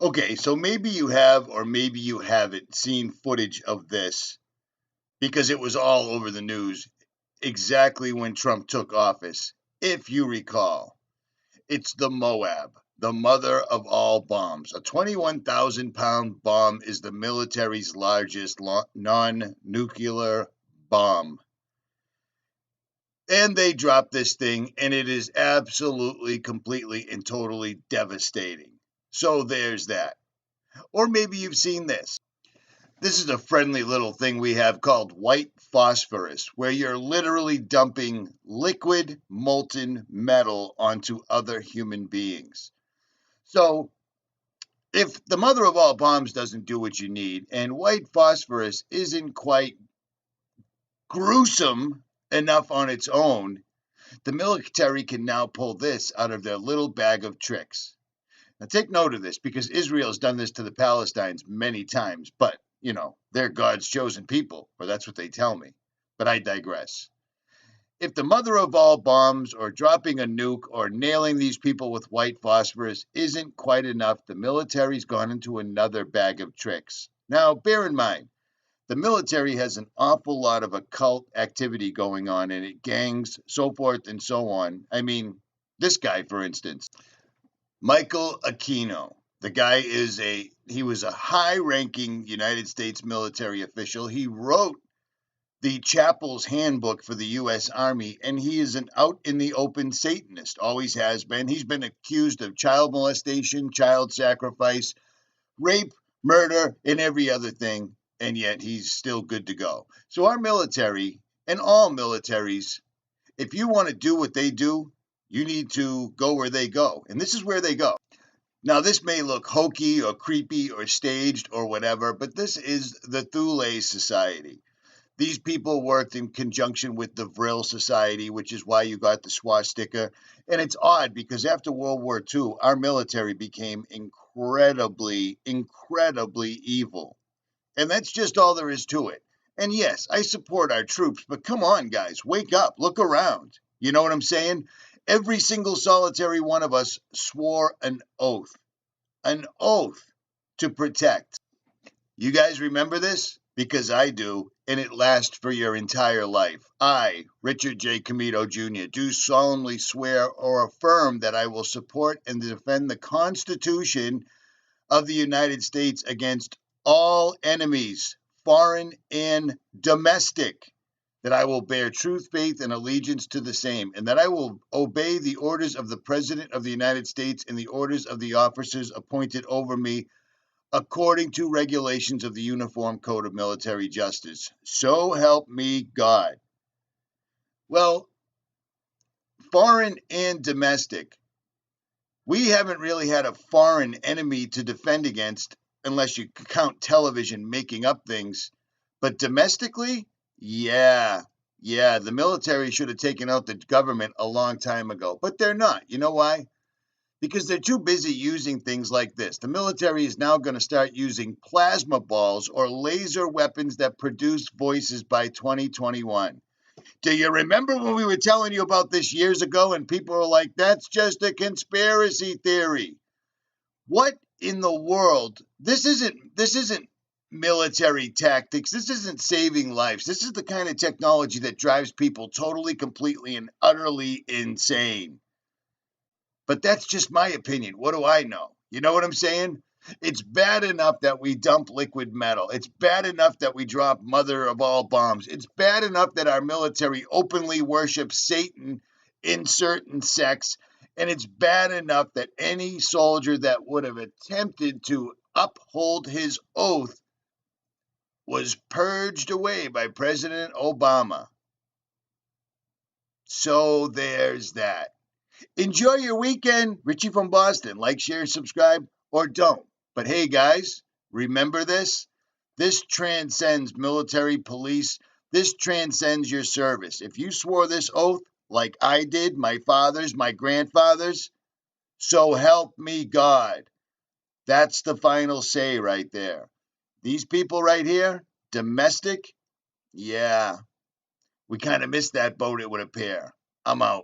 Okay, so maybe you have or maybe you haven't seen footage of this because it was all over the news exactly when Trump took office. If you recall, it's the 𝗏𝗵, the mother of all bombs. A 21,000-pound bomb is the military's largest non-nuclear bomb. And they dropped this thing, and it is absolutely, completely, and totally devastating. So there's that. Or maybe you've seen this. This is a friendly little thing we have called white phosphorus, where you're literally dumping liquid molten metal onto other human beings. So if the mother of all bombs doesn't do what you need, and white phosphorus isn't quite gruesome enough on its own, the military can now pull this out of their little bag of tricks. Now take note of this, because Israel has done this to the Palestinians many times, but, you know, they're God's chosen people, or that's what they tell me. But I digress. If the mother of all bombs, or dropping a nuke, or nailing these people with white phosphorus isn't quite enough, the military's gone into another bag of tricks. Now, bear in mind, the military has an awful lot of occult activity going on in it, gangs, so forth and so on. I mean, this guy, for instance, Michael Aquino. The guy he was a high-ranking United States military official. He wrote the Chapel's Handbook for the U.S. Army, and he is an out-in-the-open Satanist, always has been. He's been accused of child molestation, child sacrifice, rape, murder, and every other thing, and yet he's still good to go. So our military, and all militaries, if you want to do what they do, you need to go where they go, and this is where they go. Now, this may look hokey or creepy or staged or whatever, but this is the Thule Society. These people worked in conjunction with the Vril Society, which is why you got the swastika. And it's odd because after World War II, our military became incredibly, incredibly evil. And that's just all there is to it. And yes, I support our troops, but come on, guys, wake up, look around. You know what I'm saying? Every single solitary one of us swore an oath to protect. You guys remember this? Because I do, and it lasts for your entire life. I, Richard J. 𝗥𝗵𝗿𝗍 Jr., do solemnly swear or affirm that I will support and defend the Constitution of the United States against all enemies, foreign and domestic, that I will bear truth, faith, and allegiance to the same, and that I will obey the orders of the President of the United States and the orders of the officers appointed over me, according to regulations of the Uniform Code of Military Justice. So help me God. Well, foreign and domestic. We haven't really had a foreign enemy to defend against, unless you count television making up things. But domestically, yeah, the military should have taken out the government a long time ago. But they're not. You know why? Because they're too busy using things like this. The military is now going to start using plasma balls or laser weapons that produce voices by 2021. Do you remember when we were telling you about this years ago and people were like, that's just a conspiracy theory? What in the world? This isn't military tactics. This isn't saving lives. This is the kind of technology that drives people totally, completely, and utterly insane. But that's just my opinion. What do I know? You know what I'm saying? It's bad enough that we dump liquid metal. It's bad enough that we drop mother of all bombs. It's bad enough that our military openly worships Satan in certain sects. And it's bad enough that any soldier that would have attempted to uphold his oath was purged away by President Obama. So there's that. Enjoy your weekend. Richie from Boston. Like, share, subscribe, or don't. But hey, guys, remember this? This transcends military, police. This transcends your service. If you swore this oath, like I did, my fathers, my grandfathers, so help me God. That's the final say right there. These people right here, domestic, yeah, we kind of missed that boat, it would appear. I'm out.